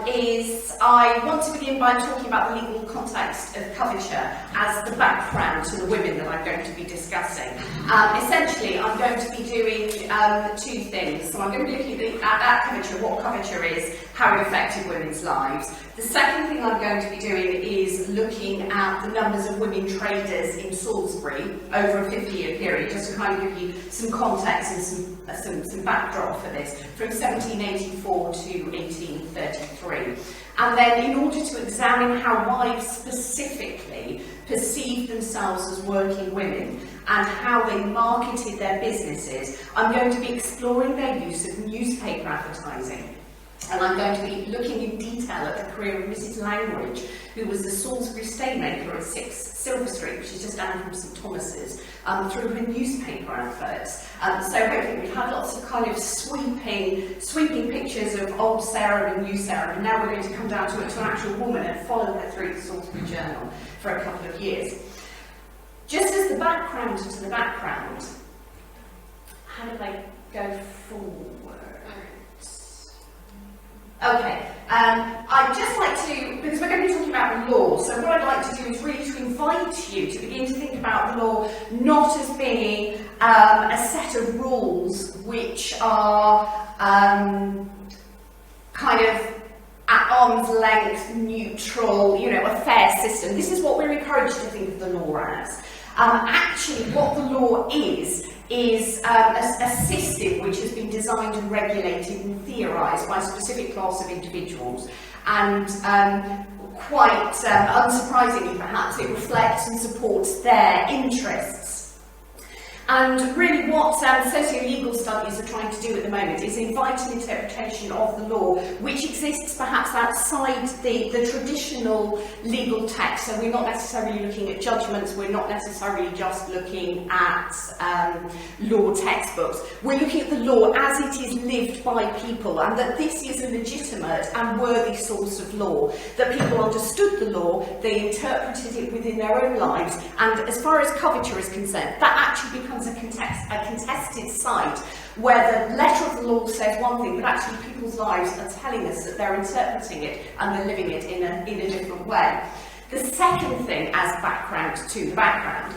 is I want to begin by talking about the legal context of coverture as the background to the women that I'm going to be discussing. Essentially, I'm going to be doing two things. So I'm going to be looking at coverture, what coverture is, how it affected women's lives. The second thing I'm going to be doing is looking at the numbers of women traders in Salisbury over a 50-year period, just to kind of give you some context and some backdrop for this, from 1784 to 1833. And then in order to examine how wives specifically perceived themselves as working women and how they marketed their businesses, I'm going to be exploring their use of newspaper advertising. And I'm going to be looking in detail at the career of Mrs. Langridge, who was the Salisbury staymaker at 6 Silver Street, which is just down from St Thomas's, through her newspaper adverts. So hopefully we've had lots of kind of sweeping pictures of old Sarah and new Sarah, and now we're going to come down to an actual woman and follow her through the Salisbury Journal for a couple of years. Just as the background to the background, how do they go forward? Okay, I'd just like to, because we're going to be talking about the law, so what I'd like to do is really to invite you to begin to think about the law not as being a set of rules which are kind of at arm's length, neutral, a fair system. This is what we're encouraged to think of the law as. Actually, what the law is a system which has been designed and regulated and theorised by a specific class of individuals, and quite unsurprisingly perhaps, it reflects and supports their interests. And really what socio-legal studies are trying to do at the moment is invite an interpretation of the law which exists perhaps outside the traditional legal text. So we're not necessarily looking at judgments, we're not necessarily just looking at law textbooks. We're looking at the law as it is lived by people, and that this is a legitimate and worthy source of law, that people understood the law, they interpreted it within their own lives, and as far as coverture is concerned, that actually becomes a contested site where the letter of the law says one thing, but actually people's lives are telling us that they're interpreting it and they're living it in a different way. The second thing as background to the background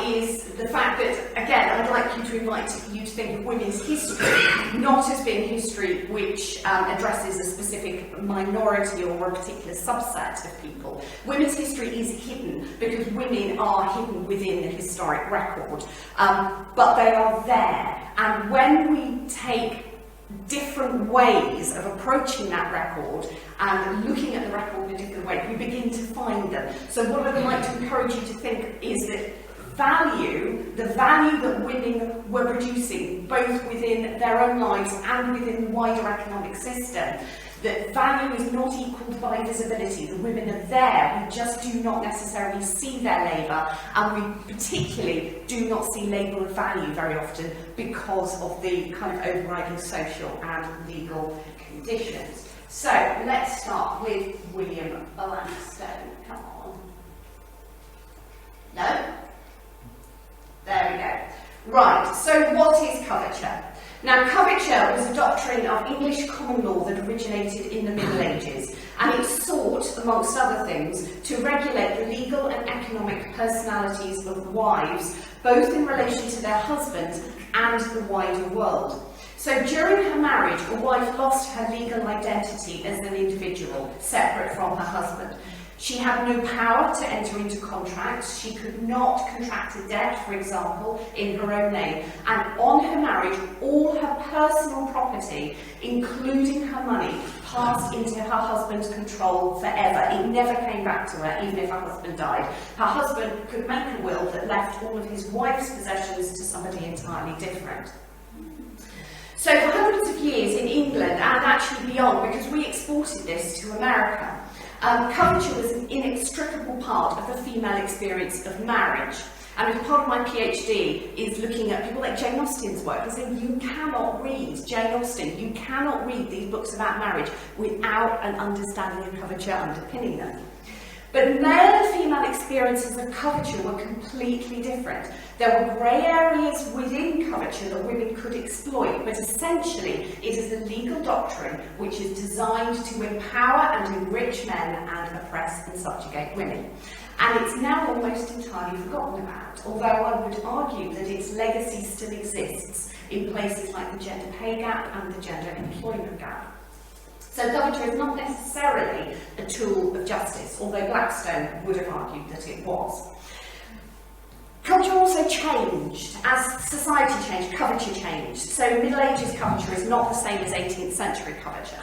is the fact that, again, I'd like you to invite you to think of women's history not as being history which addresses a specific minority or a particular subset of people. Women's history is hidden because women are hidden within the historic record, but they are there. And when we take different ways of approaching that record and looking at the record in a different way, we begin to find them. So what I'd like to encourage you to think is that the value that women were producing, both within their own lives and within the wider economic system, that value is not equalled by visibility. The women are there, we just do not necessarily see their labour, and we particularly do not see labour of value very often because of the kind of overriding social and legal conditions. So let's start with William Blackstone. Come on. No? There we go. Right, so what is coverture? Now, coverture was a doctrine of English common law that originated in the Middle Ages, and it sought, amongst other things, to regulate the legal and economic personalities of wives, both in relation to their husbands and the wider world. So during her marriage, a wife lost her legal identity as an individual, separate from her husband. She had no power to enter into contracts. She could not contract a debt, for example, in her own name. And on her marriage, all her personal property, including her money, passed into her husband's control forever. It never came back to her, even if her husband died. Her husband could make a will that left all of his wife's possessions to somebody entirely different. So for hundreds of years in England, and actually beyond, because we exported this to America, coverture was an inextricable part of the female experience of marriage. And as part of my PhD is looking at people like Jane Austen's work and saying you cannot read Jane Austen, you cannot read these books about marriage without an understanding of coverture underpinning them. But male and female experience areas of coverture were completely different. There were grey areas within coverture that women could exploit, but essentially it is a legal doctrine which is designed to empower and enrich men and oppress and subjugate women. And it's now almost entirely forgotten about, although I would argue that its legacy still exists in places like the gender pay gap and the gender employment gap. So coverture is not necessarily a tool of justice, although Blackstone would have argued that it was. Culture also changed. As society changed, coverture changed. So Middle Ages coverture is not the same as 18th century coverture.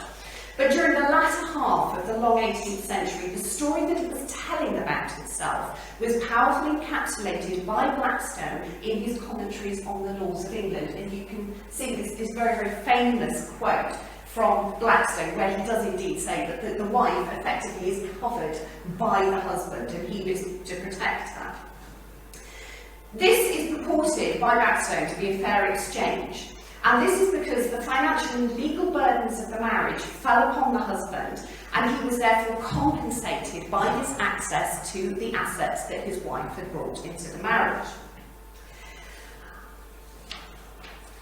But during the latter half of the long 18th century, the story that it was telling about itself was powerfully encapsulated by Blackstone in his commentaries on the laws of England. And you can see this very, very famous quote from Blackstone, where he does indeed say that the wife effectively is covered by the husband and he is to protect her. This is purported by Blackstone to be a fair exchange, and this is because the financial and legal burdens of the marriage fell upon the husband, and he was therefore compensated by his access to the assets that his wife had brought into the marriage.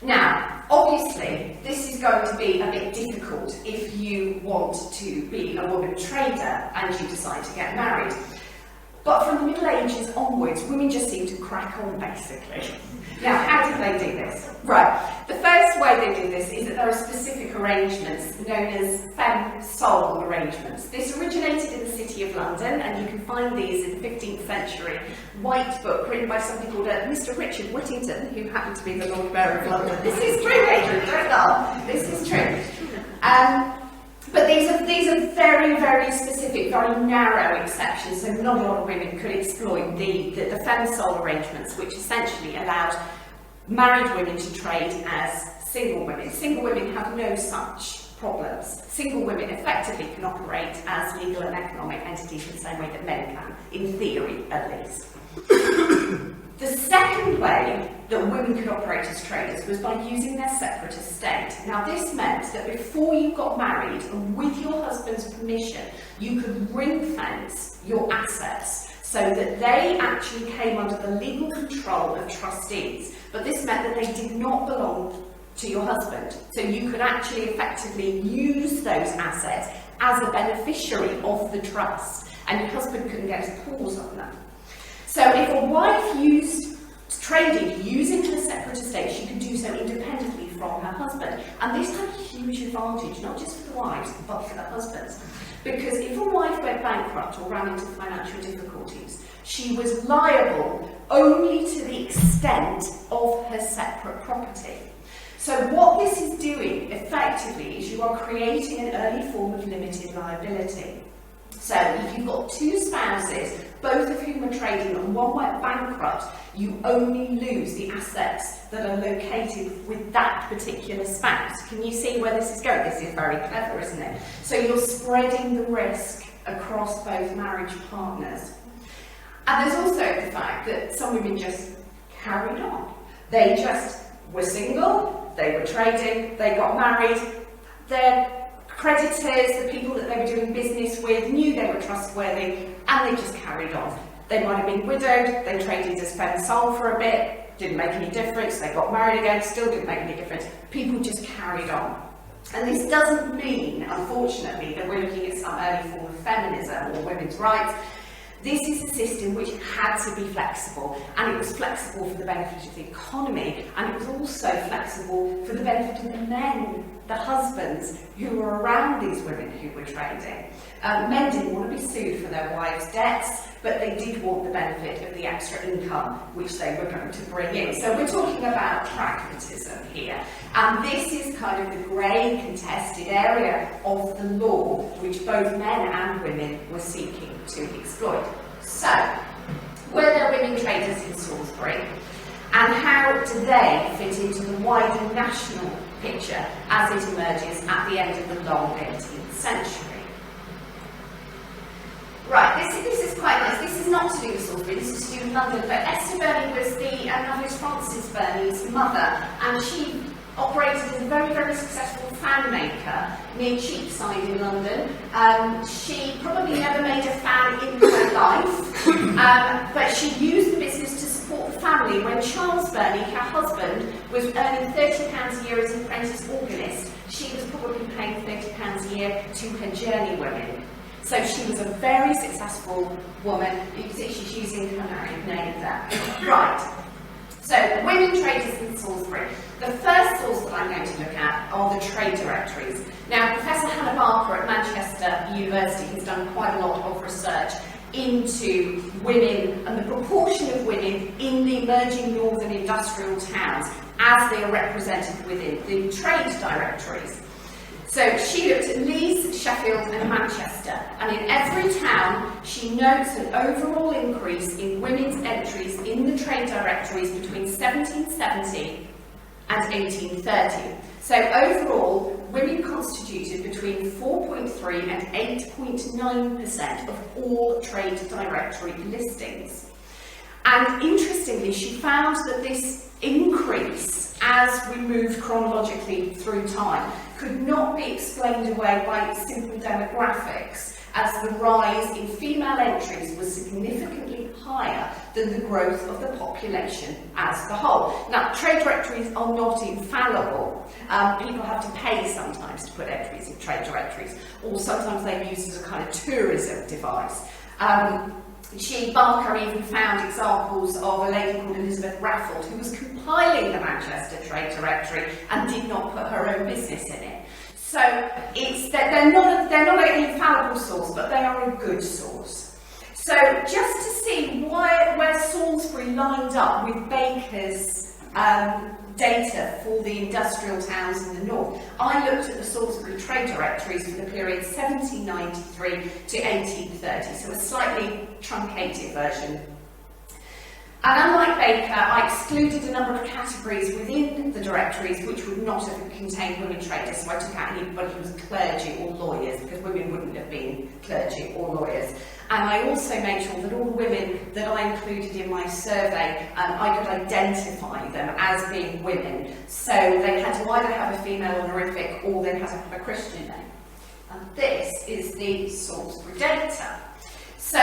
Now, obviously, this is going to be a bit difficult if you want to be a woman trader and you decide to get married. But from the Middle Ages onwards, women just seem to crack on, basically. Now, how do they do this? Right, the first way they do this is that there are specific arrangements known as Femme Soul arrangements. This originated in the City of London, and you can find these in the 15th century white book written by somebody called Mr. Richard Whittington, who happened to be the Lord Mayor of London. This is true, Adrian, don't laugh. This is true. But these are very, very specific, very narrow exceptions, so not a lot of women could exploit the Femme Soul arrangements, which essentially allowed married women to trade as single women. Single women have no such problems. Single women effectively can operate as legal and economic entities in the same way that men can, in theory at least. The second way that women could operate as traders was by using their separate estate. Now this meant that before you got married, and with your husband's permission, you could ring-fence your assets so that they actually came under the legal control of trustees. But this meant that they did not belong to your husband. So you could actually effectively use those assets as a beneficiary of the trust, and your husband couldn't get his paws on them. So if a wife traded using her separate estate, she could do so independently from her husband. And this had a huge advantage, not just for the wives, but for the husbands. Because if a wife went bankrupt or ran into financial difficulties, she was liable only to the extent of her separate property. So what this is doing, effectively, is you are creating an early form of limited liability. So if you've got two spouses, both of whom are trading and one went bankrupt, you only lose the assets that are located with that particular spouse. Can you see where this is going? This is very clever, isn't it? So you're spreading the risk across both marriage partners. And there's also the fact that some women just carried on. They just were single, they were trading, they got married, their creditors, the people that they were doing business with, knew they were trustworthy, and they just carried on. They might have been widowed, they traded as Femme Soul for a bit, didn't make any difference, they got married again, still didn't make any difference. People just carried on. And this doesn't mean, unfortunately, that we're looking at some early form of feminism or women's rights. This is a system which had to be flexible, and it was flexible for the benefit of the economy, and it was also flexible for the benefit of the men, the husbands who were around these women who were trading. Men didn't want to be sued for their wives' debts, but they did want the benefit of the extra income which they were going to bring in. So we're talking about pragmatism here, and this is kind of the grey contested area of the law which both men and women were seeking to exploit. So, were there women traders in Salisbury, and how do they fit into the wider national picture as it emerges at the end of the long 18th century? Right, this is quite nice. This is not to do with Salisbury, this is to do with London, but Esther Burney was the novelist Frances Burney's mother, and she operated as a very, very successful fan maker near Cheapside in London. She probably never made a fan in her life, but she used the business to support the family. When Charles Burney, her husband, was earning £30 a year as an apprentice organist, she was probably paying £30 a year to her journeywomen. So she was a very successful woman. You can see she's using her married name there. Right. So, women traders in Salisbury. The first source that I'm going to look at are the trade directories. Now, Professor Hannah Barker at Manchester University has done quite a lot of research into women and the proportion of women in the emerging northern industrial towns as they are represented within the trade directories. So she looked at Leeds, Sheffield and Manchester, and in every town she notes an overall increase in women's entries in the trade directories between 1770 and 1830. So overall, women constituted between 4.3 and 8.9% of all trade directory listings. And interestingly, she found that this increase, as we moved chronologically through time, could not be explained away by simple demographics, as the rise in female entries was significantly higher than the growth of the population as the whole. Now, trade directories are not infallible. People have to pay sometimes to put entries in trade directories, or sometimes they're used as a kind of tourism device. Barker even found examples of a lady called Elizabeth Raffald, who was compiling the Manchester Trade Directory and did not put her own business in it. So they're not an infallible source, but they are a good source. So just to see where Salisbury lined up with Baker's data for the industrial towns in the north, I looked at the Salisbury trade directories for the period 1793 to 1830, so a slightly truncated version. And unlike Baker, I excluded a number of categories within the directories which would not have contained women traders, so I took out anybody who was clergy or lawyers, because women wouldn't have been clergy or lawyers. And I also made sure that all the women that I included in my survey, I could identify them as being women. So they had to either have a female honorific or they had to have a Christian name. And this is the Salisbury data. So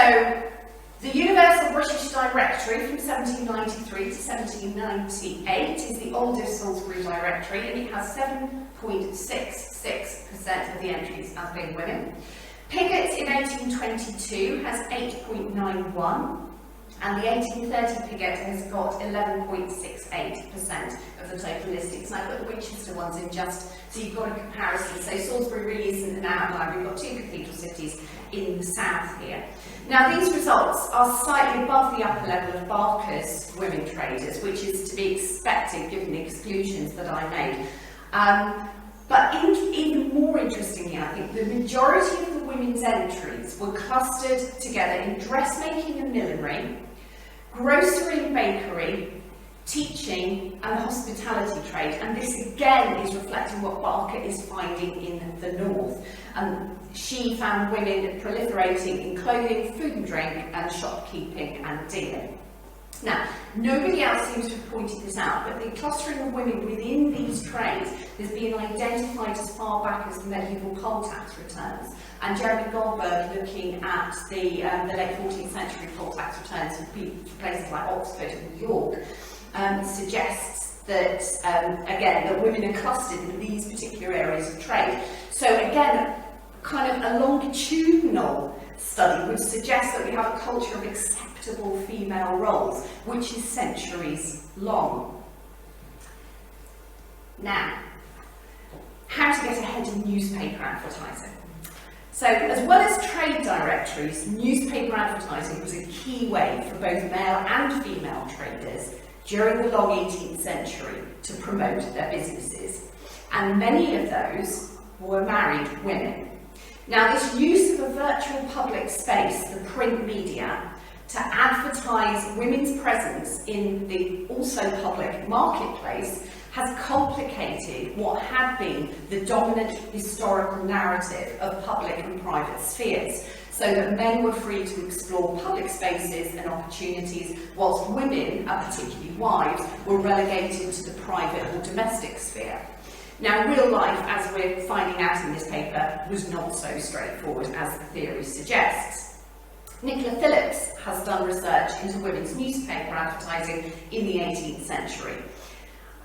the Universal British Directory from 1793 to 1798 is the oldest Salisbury directory, and it has 7.66% of the entries as being women. Pigot in 1822 has 8.91, and the 1830 Pigot has got 11.68% of the total listings. And I put the Winchester ones in just so you've got a comparison. So Salisbury really isn't an outlier. We've got two cathedral cities in the south here. Now, these results are slightly above the upper level of Barker's women traders, which is to be expected given the exclusions that I made. But even more interestingly, I think the majority of the women's entries were clustered together in dressmaking and millinery, grocery and bakery, teaching and hospitality trade, and this again is reflecting what Barker is finding in the north. She found women proliferating in clothing, food and drink, and shopkeeping and dealing. Now, nobody else seems to have pointed this out, but the clustering of women within these trades has been identified as far back as the medieval poll tax returns. And Jeremy Goldberg, looking at the late 14th century poll tax returns for places like Oxford and New York, suggests that, again, that women are clustered in these particular areas of trade. So again, kind of a longitudinal study would suggest that we have a culture of acceptable female roles, which is centuries long. Now, how to get ahead in newspaper advertising. So, as well as trade directories, newspaper advertising was a key way for both male and female traders during the long 18th century to promote their businesses, and many of those were married women. Now, this use of a virtual public space, the print media, to advertise women's presence in the also public marketplace has complicated what had been the dominant historical narrative of public and private spheres. so that men were free to explore public spaces and opportunities, whilst women, and particularly wives, were relegated to the private or domestic sphere. Now, real life, as we're finding out in this paper, was not so straightforward as the theory suggests. Nicola Phillips has done research into women's newspaper advertising in the 18th century.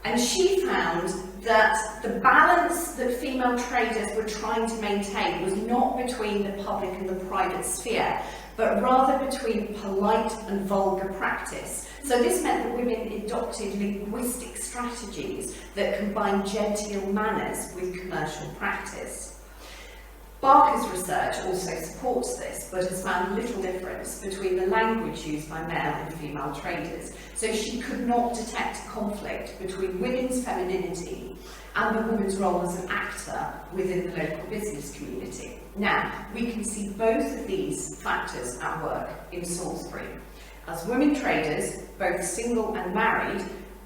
And she found that the balance that female traders were trying to maintain was not between the public and the private sphere, but rather between polite and vulgar practice. So this meant that women adopted linguistic strategies that combined genteel manners with commercial practice. Barker's research also supports this, but has found little difference between the language used by male and female traders. So she could not detect conflict between women's femininity and the woman's role as an actor within the local business community. Now, we can see both of these factors at work in Salisbury, as women traders, both single and married,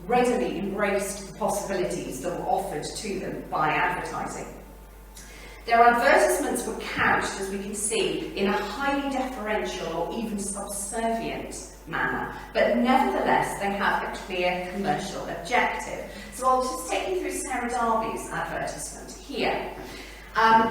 readily embraced the possibilities that were offered to them by advertising. Their advertisements were couched, as we can see, in a highly deferential or even subservient manner, but nevertheless they have a clear commercial objective. So I'll just take you through Sarah Darby's advertisement here.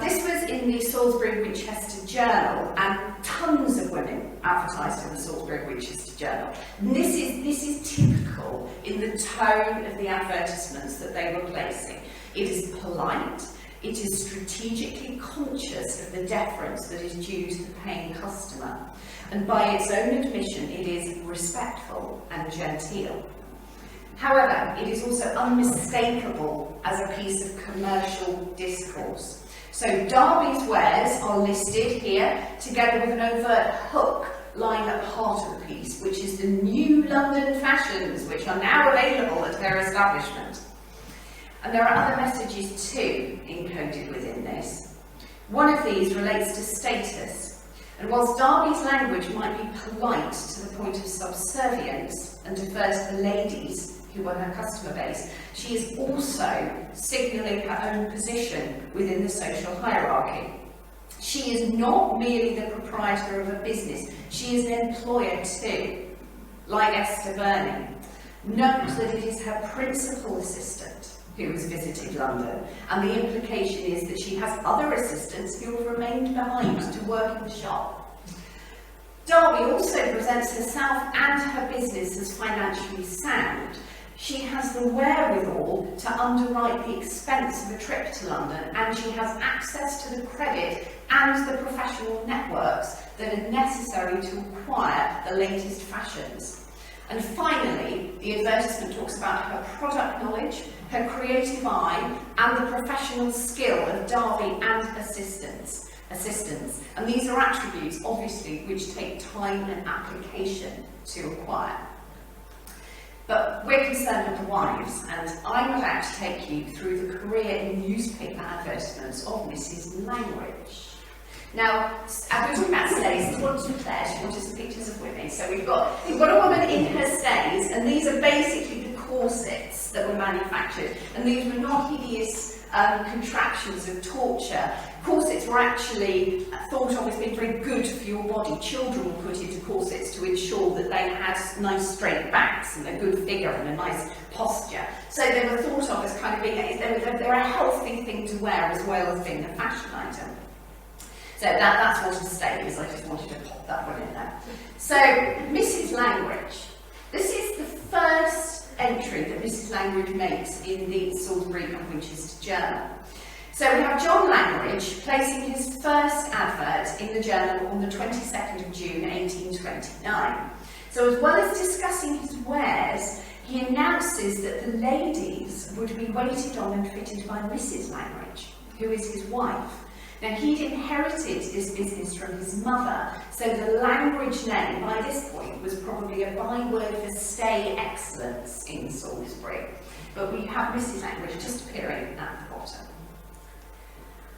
This was in the Salisbury Winchester Journal, and tons of women advertised in the Salisbury Winchester Journal. And this is typical in the tone of the advertisements that they were placing. It is polite. It is strategically conscious of the deference that is due to the paying customer, and by its own admission, it is respectful and genteel. However, it is also unmistakable as a piece of commercial discourse. So Darby's wares are listed here, together with an overt hook lying at the heart of the piece, which is the new London fashions, which are now available at their establishment. And there are other messages too encoded within this. One of these relates to status, and whilst Darby's language might be polite to the point of subservience and defer to the ladies who were her customer base, she is also signalling her own position within the social hierarchy. She is not merely the proprietor of a business, she is an employer too, like Esther Burney. Note that it is her principal assistant who has visited London, and the implication is that she has other assistants who have remained behind to work in the shop. Darby also presents herself and her business as financially sound. She has the wherewithal to underwrite the expense of a trip to London, and she has access to the credit and the professional networks that are necessary to acquire the latest fashions. And finally, the advertisement talks about her product knowledge, her creative eye, and the professional skill of Darby and assistants. And these are attributes, obviously, which take time and application to acquire. But we're concerned with the wives, and I'm about to take you through the career in newspaper advertisements of Mrs. Langridge. Now, as we're talking about stays, this one's there, she wanted some pictures of women. So we've got a woman in her stays, and these are basically the corsets that were manufactured. And these were not hideous contraptions of torture. Corsets were actually thought of as being very good for your body. Children were put into corsets to ensure that they had nice straight backs and a good figure and a nice posture. So they were thought of as kind of being, they're a healthy thing to wear as well as being a fashion item. So that's what a stay is. I just wanted to pop that one in there. So, Mrs. Langridge. This is the first entry that Mrs. Langridge makes in the Salisbury and Winchester Journal. So we have John Langridge placing his first advert in the journal on the 22nd of June 1829. So as well as discussing his wares, he announces that the ladies would be waited on and fitted by Mrs. Langridge, who is his wife. Now, he'd inherited this business from his mother, so the Langridge name, by this point, was probably a byword for stay excellence in Salisbury. But we have Mrs. Langridge just appearing at the bottom.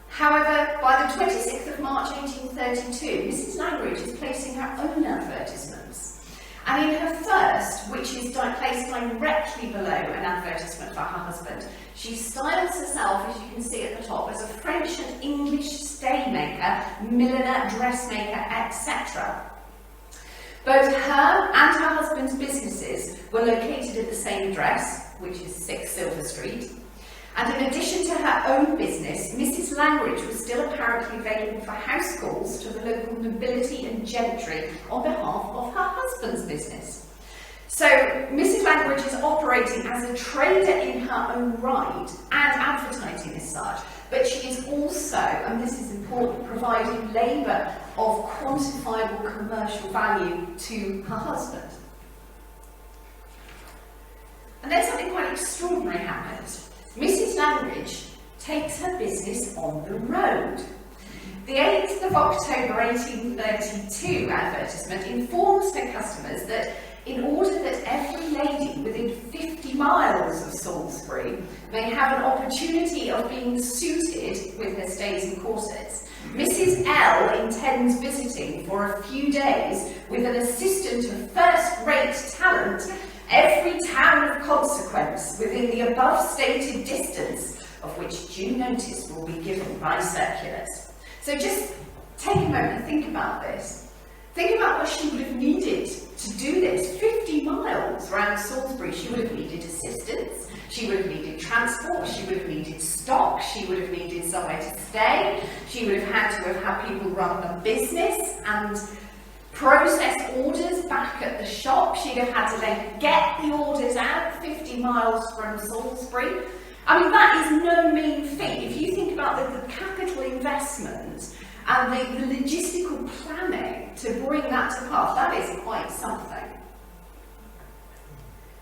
However, by the 26th of March 1832, Mrs. Langridge is placing her own advertisements. And in her first, which is placed directly below an advertisement for her husband. She styles herself, as you can see at the top, as a French and English staymaker, milliner, dressmaker, etc. Both her and her husband's businesses were located at the same address, which is 6 Silver Street. And in addition to her own business, Mrs. Langridge was still apparently available for house calls to the local nobility and gentry on behalf of her husband's business. So Mrs. Langridge is operating as a trader in her own right and advertising as such, but she is also, and this is important, providing labour of quantifiable commercial value to her husband. And then something quite extraordinary happens. Mrs. Langridge takes her business on the road. The 8th of October 1832 advertisement informs her customers that in order that every lady within 50 miles of Salisbury may have an opportunity of being suited with her stays and corsets, Mrs. L intends visiting for a few days with an assistant of first-rate talent every town of consequence within the above stated distance, of which due notice will be given by circulars. So just take a moment and think about this. Think about what she would have needed to do this. 50 miles around Salisbury. She would have needed assistance, she would have needed transport, she would have needed stock, she would have needed somewhere to stay, she would have had to have had people run a business and process orders back at the shop. She'd have had to then get the orders out 50 miles from Salisbury. I mean, that is no mean feat. If you think about the capital investment and the logistical planning to bring that to pass, that is quite something.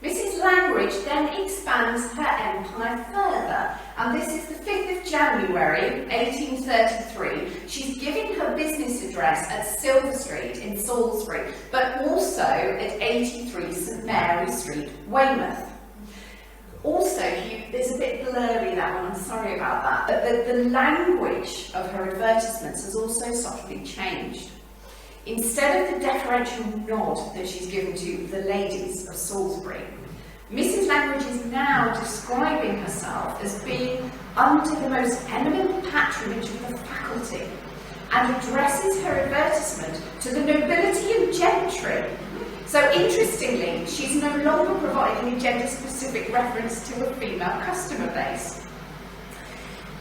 Mrs. Langridge then expands her empire further, and this is the 5th of January 1833. She's giving her business address at Silver Street in Salisbury, but also at 83 St Mary Street, Weymouth. Also, there's a bit blurry, that one, I'm sorry about that, but the language of her advertisements has also subtly changed. Instead of the deferential nod that she's given to the ladies of Salisbury, Mrs. Langridge is now describing herself as being under the most eminent patronage of the faculty and addresses her advertisement to the nobility and gentry. So interestingly, she's no longer providing a gender-specific reference to a female customer base.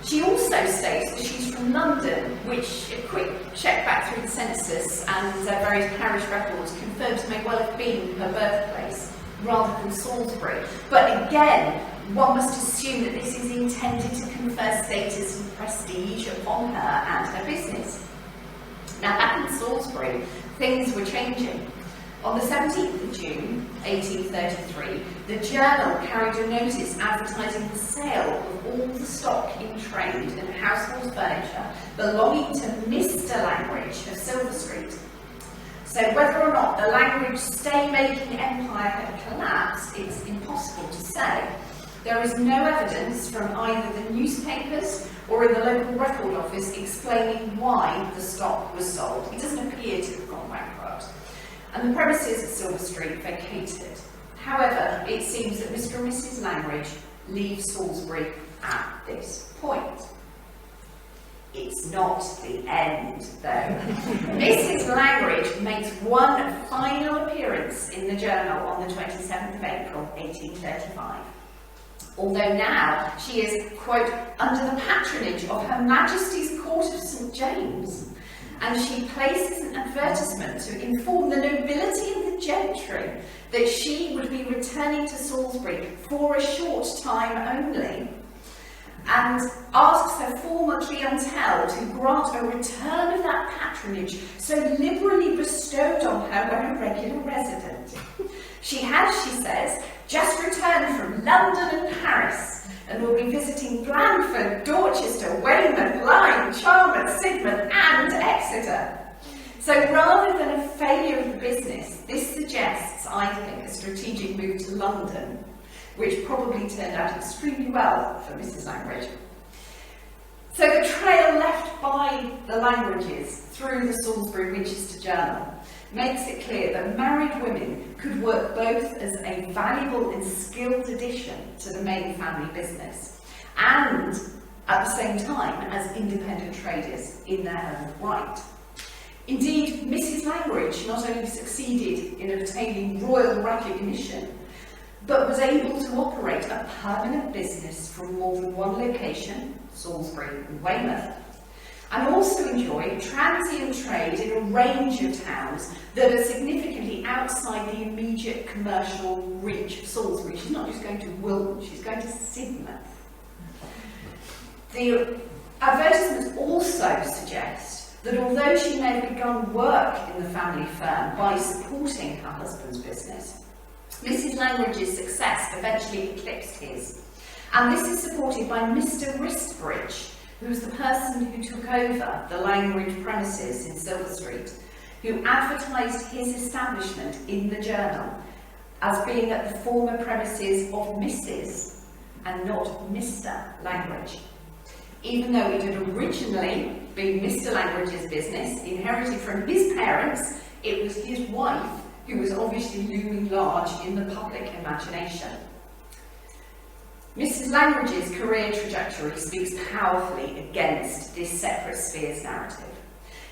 She also states that she's from London, which a quick check back through the census and various parish records confirms may well have been her birthplace, rather than Salisbury. But again, one must assume that this is intended to confer status and prestige upon her and her business. Now, back in Salisbury, things were changing. On the 17th of June, 1833, the Journal carried a notice advertising the sale of all the stock in trade and household furniture belonging to Mr. Langridge of Silver Street. So whether or not the Langridge stay-making empire had collapsed, it's impossible to say. There is no evidence from either the newspapers or in the local record office explaining why the stock was sold. It doesn't appear to have gone bankrupt. And the premises at Silver Street vacated. However, it seems that Mr. and Mrs. Langridge leave Salisbury at this point. It's not the end, though. Mrs. Langridge makes one final appearance in the Journal on the 27th of April, 1835. Although now she is, quote, under the patronage of Her Majesty's Court of St. James, and she places an advertisement to inform the nobility and the gentry that she would be returning to Salisbury for a short time only, and asks her former clientele to grant a return of that patronage so liberally bestowed on her when a regular resident. She has, she says, just returned from London and Paris, and will be visiting Blandford, Dorchester, Weymouth, Lyme, Charmouth, Sidmouth and Exeter. So rather than a failure of the business, this suggests, I think, a strategic move to London, which probably turned out extremely well for Mrs. Langridge. So the trail left by the Langridges through the Salisbury Winchester Journal makes it clear that married women could work both as a valuable and skilled addition to the main family business and at the same time as independent traders in their own right. Indeed, Mrs. Langridge not only succeeded in obtaining royal recognition, but was able to operate a permanent business from more than one location, Salisbury and Weymouth, and also enjoy transient trade in a range of towns that are significantly outside the immediate commercial reach of Salisbury. She's not just going to Wilton, she's going to Sidmouth. The advertisements also suggest that although she may have begun work in the family firm by supporting her husband's business, Mrs. Langridge's success eventually eclipsed his. And this is supported by Mr. Wristbridge, who was the person who took over the Langridge premises in Silver Street, who advertised his establishment in the journal as being at the former premises of Mrs. and not Mr. Langridge. Even though it had originally been Mr. Langridge's business, inherited from his parents, it was his wife who was obviously looming large in the public imagination. Mrs. Langridge's career trajectory speaks powerfully against this separate spheres narrative.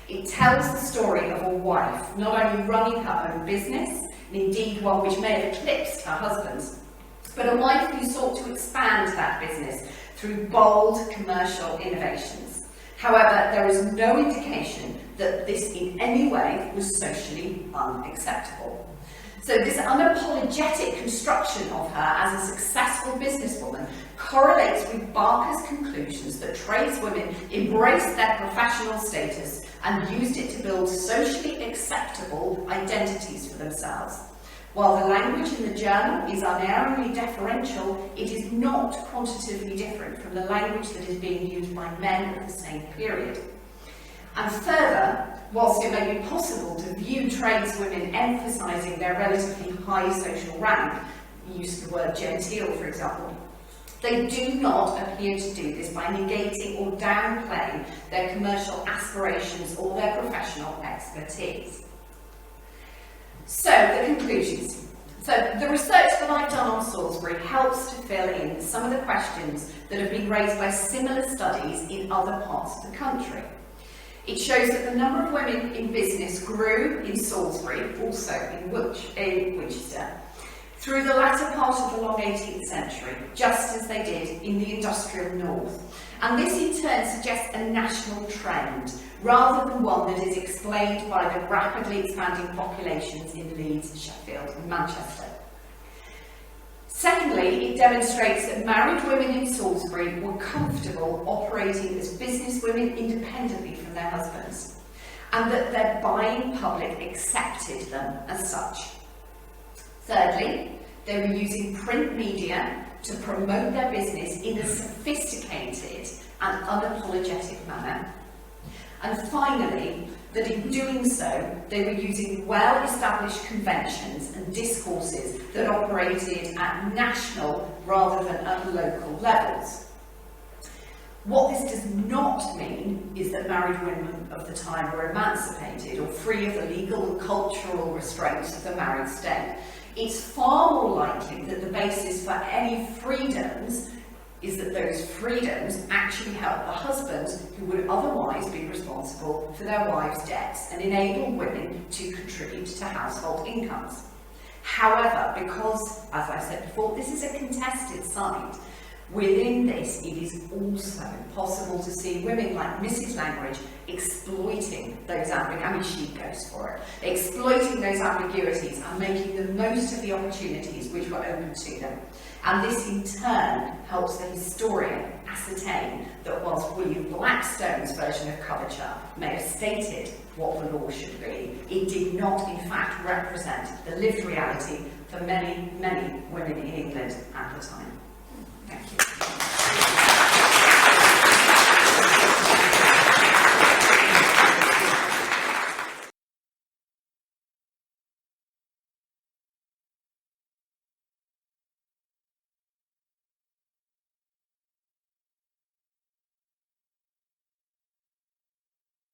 It tells the story of a wife not only running her own business, and indeed one which may have eclipsed her husband's, but a wife who sought to expand that business through bold commercial innovations. However, there is no indication that this in any way was socially unacceptable. So this unapologetic construction of her as a successful businesswoman correlates with Barker's conclusions that tradeswomen embraced their professional status and used it to build socially acceptable identities for themselves. While the language in the journal is unerringly deferential, it is not quantitatively different from the language that is being used by men of the same period. And further, whilst it may be possible to view tradeswomen emphasising their relatively high social rank, use of the word genteel for example, they do not appear to do this by negating or downplaying their commercial aspirations or their professional expertise. So, the conclusions. So, the research that I've done on Salisbury helps to fill in some of the questions that have been raised by similar studies in other parts of the country. It shows that the number of women in business grew in Salisbury, also in Winchester, through the latter part of the long 18th century, just as they did in the industrial north. And this in turn suggests a national trend, rather than one that is explained by the rapidly expanding populations in Leeds, Sheffield and Manchester. Secondly, it demonstrates that married women in Salisbury were comfortable operating as businesswomen independently from their husbands, and that their buying public accepted them as such. Thirdly, they were using print media to promote their business in a sophisticated and unapologetic manner. And finally, that in doing so, they were using well-established conventions and discourses that operated at national rather than at local levels. What this does not mean is that married women of the time were emancipated or free of the legal and cultural restraints of the married state. It's far more likely that the basis for any freedoms is that those freedoms actually help the husbands who would otherwise be responsible for their wives' debts and enable women to contribute to household incomes. However, because, as I said before, this is a contested site, within this it is also possible to see women like Mrs. Langridge exploiting those she goes for it, exploiting those ambiguities and making the most of the opportunities which were open to them. And this in turn helps the historian ascertain that whilst William Blackstone's version of Curvature may have stated what the law should be, it did not in fact represent the lived reality for many, many women in England at the time. Thank you.